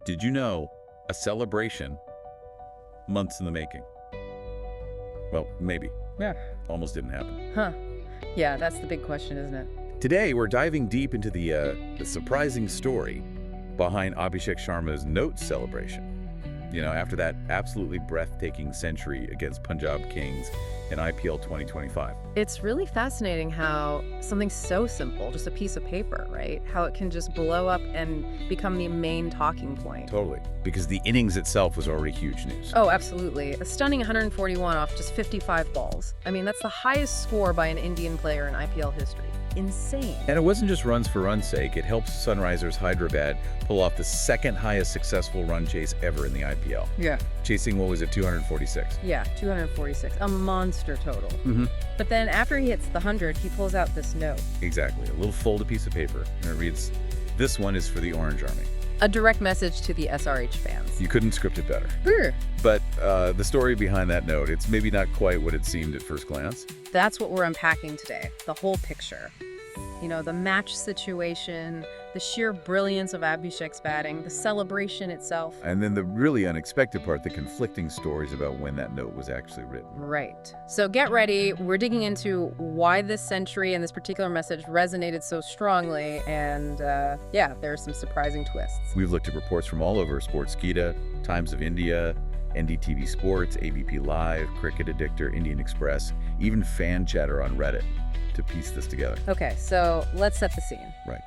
Did you know a celebration months in the making? Well, maybe. Yeah. Almost didn't happen. Huh. Yeah, that's the big question, isn't it? Today, we're diving deep into the surprising story behind Abhishek Sharma's note celebration. You know, after that absolutely breathtaking century against Punjab Kings in IPL 2025. It's really fascinating how something so simple, just a piece of paper, right? How it can just blow up and become the main talking point. Totally. Because the innings itself was already huge news. Oh, absolutely. A stunning 141 off just 55 balls. I mean, that's the highest score by an Indian player in IPL history. Insane. And it wasn't just runs for run's sake. It helped Sunrisers Hyderabad pull off the second highest successful run chase ever in the IPL. Yeah. Chasing, what was it, 246? Yeah, 246. A monster total. Mm-hmm. But then after he hits the 100, he pulls out this note. Exactly. A little folded piece of paper. And it reads, "This one is for the Orange Army." A direct message to the SRH fans. You couldn't script it better. Brr. But the story behind that note, it's maybe not quite what it seemed at first glance. That's what we're unpacking today, the whole picture. You know, the match situation, the sheer brilliance of Abhishek's batting, the celebration itself. And then the really unexpected part, the conflicting stories about when that note was actually written. Right. So get ready. We're digging into why this century and this particular message resonated so strongly. And yeah, there are some surprising twists. We've looked at reports from all over Sportskeeda, Times of India, NDTV Sports, ABP Live, Cricket Addictor, Indian Express, even fan chatter on Reddit to piece this together. Okay, so let's set the scene. Right.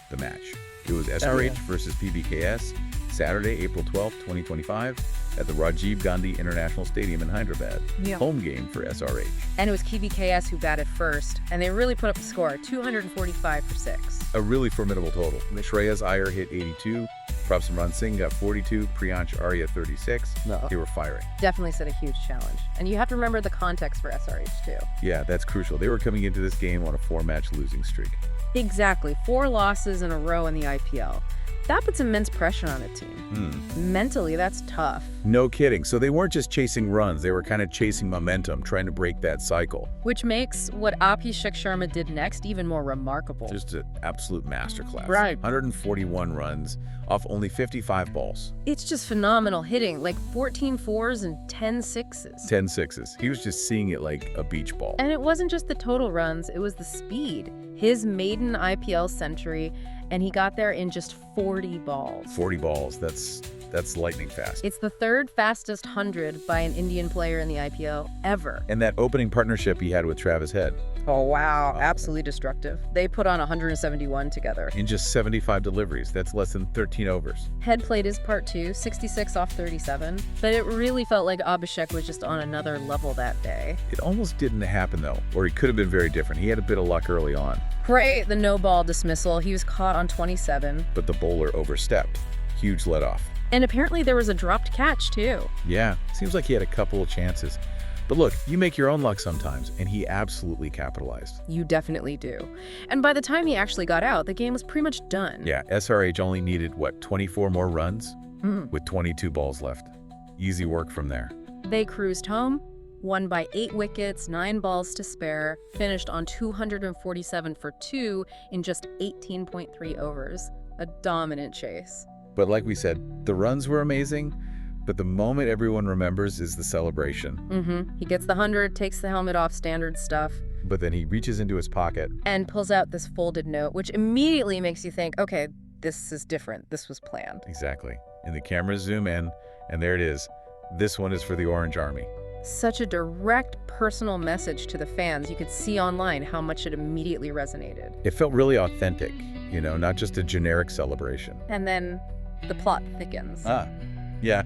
The match. It was SRH versus PBKS, Saturday, April 12th, 2025, at the Rajiv Gandhi International Stadium in Hyderabad. Yeah. Home game for SRH. And it was KBKS who batted first, and they really put up a score, 245 for 6. A really formidable total. Shreyas Iyer hit 82, Prabhsamran Singh got 42, Priyansh Arya 36. No. They were firing. Definitely set a huge challenge. And you have to remember the context for SRH, too. Yeah, that's crucial. They were coming into this game on a 4-match losing streak. Exactly. 4 losses in a row in the IPL. That puts immense pressure on a team. Mentally, that's tough. No kidding. So they weren't just chasing runs. They were kind of chasing momentum, trying to break that cycle. Which makes what Abhishek Sharma did next even more remarkable. Just an absolute masterclass. Right. 141 runs off only 55 balls. It's just phenomenal hitting, like 14 fours and 10 sixes. 10 sixes. He was just seeing it like a beach ball. And it wasn't just the total runs, it was the speed. His maiden IPL century, and he got there in just 40 balls. 40 balls. That's lightning fast. It's the 3rd fastest 100 by an Indian player in the IPL ever. And that opening partnership he had with Travis Head. Oh, wow. Absolutely destructive. They put on 171 together. In just 75 deliveries. That's less than 13 overs. Head played his part too, 66 off 37. But it really felt like Abhishek was just on another level that day. It almost didn't happen, though. Or he could have been very different. He had a bit of luck early on. Right, the no-ball dismissal. He was caught on 27. But the bowler overstepped. Huge let-off. And apparently there was a dropped catch, too. Yeah, seems like he had a couple of chances. But look, you make your own luck sometimes, and he absolutely capitalized. You definitely do. And by the time he actually got out, the game was pretty much done. Yeah, SRH only needed, 24 more runs? With 22 balls left. Easy work from there. They cruised home, won by 8 wickets, 9 balls to spare, finished on 247 for 2 in just 18.3 overs. A dominant chase. But like we said, the runs were amazing, but the moment everyone remembers is the celebration. He gets the 100, takes the helmet off, standard stuff. But then he reaches into his pocket. And pulls out this folded note, which immediately makes you think, okay, this is different. This was planned. Exactly. And the cameras zoom in, and there it is. This one is for the Orange Army. Such a direct, personal message to the fans. You could see online how much it immediately resonated. It felt really authentic, you know, not just a generic celebration. And then the plot thickens. Yeah.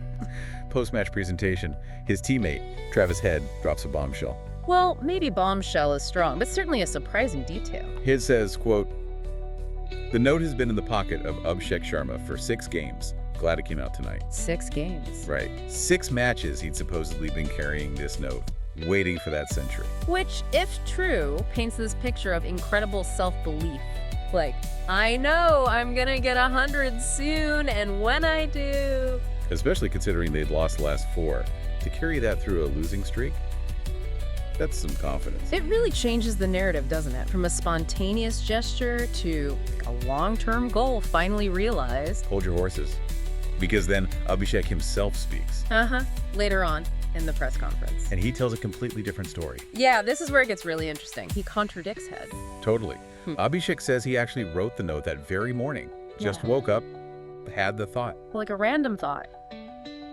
Post-match presentation, his teammate, Travis Head, drops a bombshell. Well, maybe bombshell is strong, but certainly a surprising detail. Head says, quote, "The note has been in the pocket of Abhishek Sharma for 6 games. Glad it came out tonight." 6 games. Right. 6 matches he'd supposedly been carrying this note, waiting for that century. Which, if true, paints this picture of incredible self-belief. Like, I know I'm gonna get 100 soon, and when I do... Especially considering they'd lost the last 4. To carry that through a losing streak, that's some confidence. It really changes the narrative, doesn't it? From a spontaneous gesture to a long-term goal finally realized. Hold your horses. because then Abhishek himself speaks. Later on in the press conference. And he tells a completely different story. Yeah, this is where it gets really interesting. He contradicts Head. Totally. Abhishek says he actually wrote the note that very morning. Just woke up, had the thought. Like a random thought.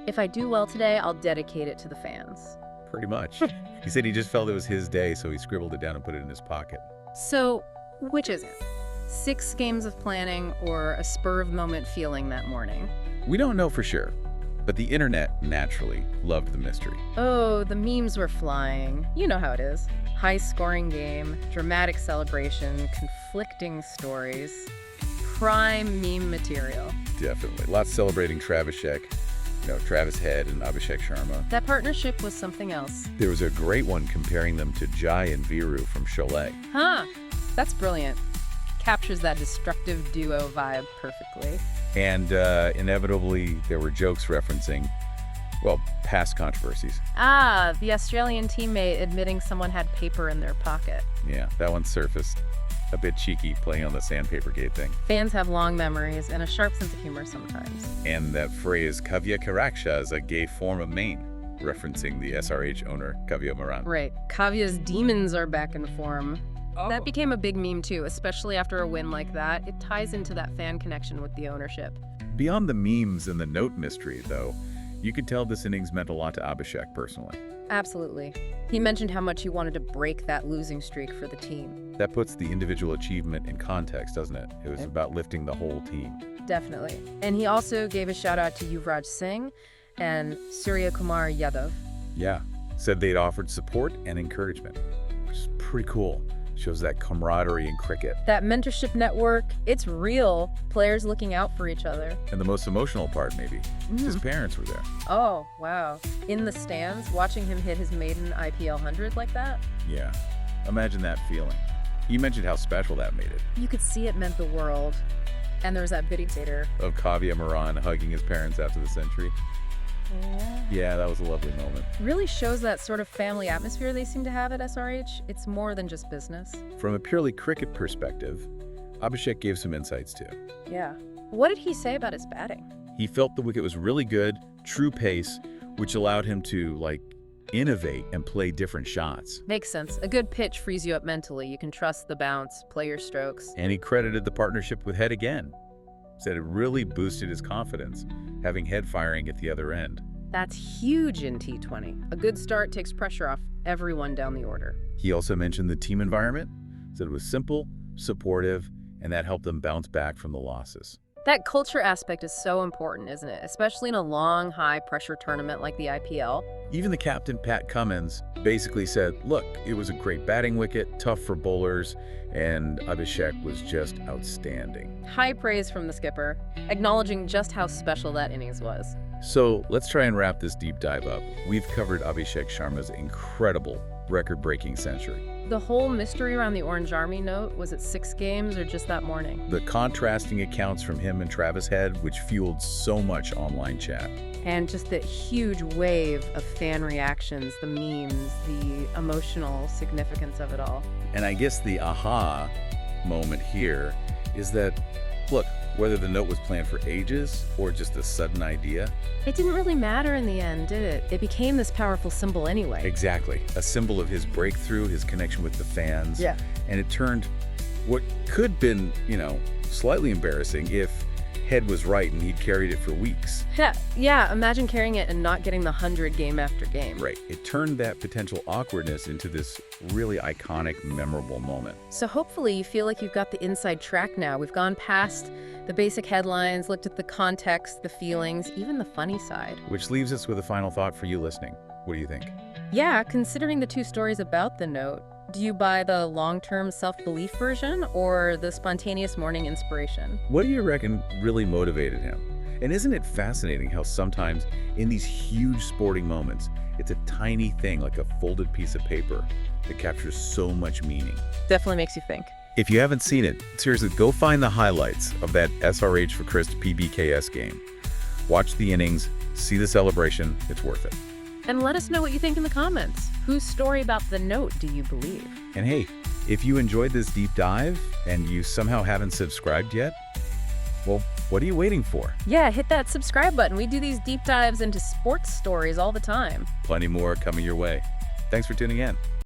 If I do well today, I'll dedicate it to the fans. Pretty much. He said he just felt it was his day, so he scribbled it down and put it in his pocket. So, which is it? 6 games of planning or a spur-of-the-moment feeling that morning? We don't know for sure, but the internet naturally loved the mystery. Oh, the memes were flying. You know how it is. High-scoring game, dramatic celebration, conflicting stories. Prime meme material. Definitely. Lots celebrating Travis Head and Abhishek Sharma. That partnership was something else. There was a great one comparing them to Jai and Viru from Sholay. That's brilliant. Captures that destructive duo vibe perfectly. And inevitably, there were jokes referencing, well, past controversies. The Australian teammate admitting someone had paper in their pocket. Yeah, that one surfaced. A bit cheeky, playing on the sandpaper gate thing. Fans have long memories and a sharp sense of humor sometimes. And that phrase, Kavya Karaksha, is a gay form of Maine, referencing the SRH owner, Kavya Moran. Right. Kavya's demons are back in form. That became a big meme too, especially after a win like that. It ties into that fan connection with the ownership. Beyond the memes and the note mystery, though, you could tell this innings meant a lot to Abhishek personally. Absolutely. He mentioned how much he wanted to break that losing streak for the team. That puts the individual achievement in context, doesn't it? It was about lifting the whole team. Definitely. And he also gave a shout out to Yuvraj Singh and Surya Kumar Yadav. Yeah, said they'd offered support and encouragement, which is pretty cool. Shows that camaraderie in cricket. That mentorship network, it's real. Players looking out for each other. And the most emotional part, maybe, his parents were there. Oh, wow. In the stands, watching him hit his maiden IPL 100 like that? Yeah, imagine that feeling. He mentioned how special that made it. You could see it meant the world. And there was that video theater of Kavya Moran hugging his parents after the century. Yeah, that was a lovely moment. Really shows that sort of family atmosphere they seem to have at SRH. It's more than just business. From a purely cricket perspective, Abhishek gave some insights too. Yeah. What did he say about his batting? He felt the wicket was really good, true pace, which allowed him to, innovate and play different shots. Makes sense. A good pitch frees you up mentally. You can trust the bounce, play your strokes. And he credited the partnership with Head again. Said it really boosted his confidence, having Head firing at the other end. That's huge in T20. A good start takes pressure off everyone down the order. He also mentioned the team environment, said it was simple, supportive, and that helped them bounce back from the losses. That culture aspect is so important, isn't it? Especially in a long, high-pressure tournament like the IPL. Even the captain, Pat Cummins, basically said, look, it was a great batting wicket, tough for bowlers, and Abhishek was just outstanding. High praise from the skipper, acknowledging just how special that innings was. So let's try and wrap this deep dive up. We've covered Abhishek Sharma's incredible record-breaking century. The whole mystery around the Orange Army note, was it 6 games or just that morning? The contrasting accounts from him and Travis Head, which fueled so much online chat. And just the huge wave of fan reactions, the memes, the emotional significance of it all. And I guess the aha moment here is that, look, whether the note was planned for ages or just a sudden idea. It didn't really matter in the end, did it? It became this powerful symbol anyway. Exactly. A symbol of his breakthrough, his connection with the fans. Yeah. And it turned what could have been, slightly embarrassing if Head was right and he'd carried it for weeks. Yeah, imagine carrying it and not getting the 100 game after game. Right. It turned that potential awkwardness into this really iconic, memorable moment. So hopefully you feel like you've got the inside track now. We've gone past the basic headlines, looked at the context, the feelings, even the funny side. Which leaves us with a final thought for you listening. What do you think? Yeah, considering the 2 stories about the note, do you buy the long-term self-belief version or the spontaneous morning inspiration? What do you reckon really motivated him? And isn't it fascinating how sometimes in these huge sporting moments, it's a tiny thing like a folded piece of paper that captures so much meaning? Definitely makes you think. If you haven't seen it, seriously, go find the highlights of that SRH for Christ PBKS game. Watch the innings, see the celebration, it's worth it. And let us know what you think in the comments. Whose story about the note do you believe? And hey, if you enjoyed this deep dive and you somehow haven't subscribed yet, well, What are you waiting for? Yeah, hit that subscribe button. We do these deep dives into sports stories all the time. Plenty more coming your way. Thanks for tuning in.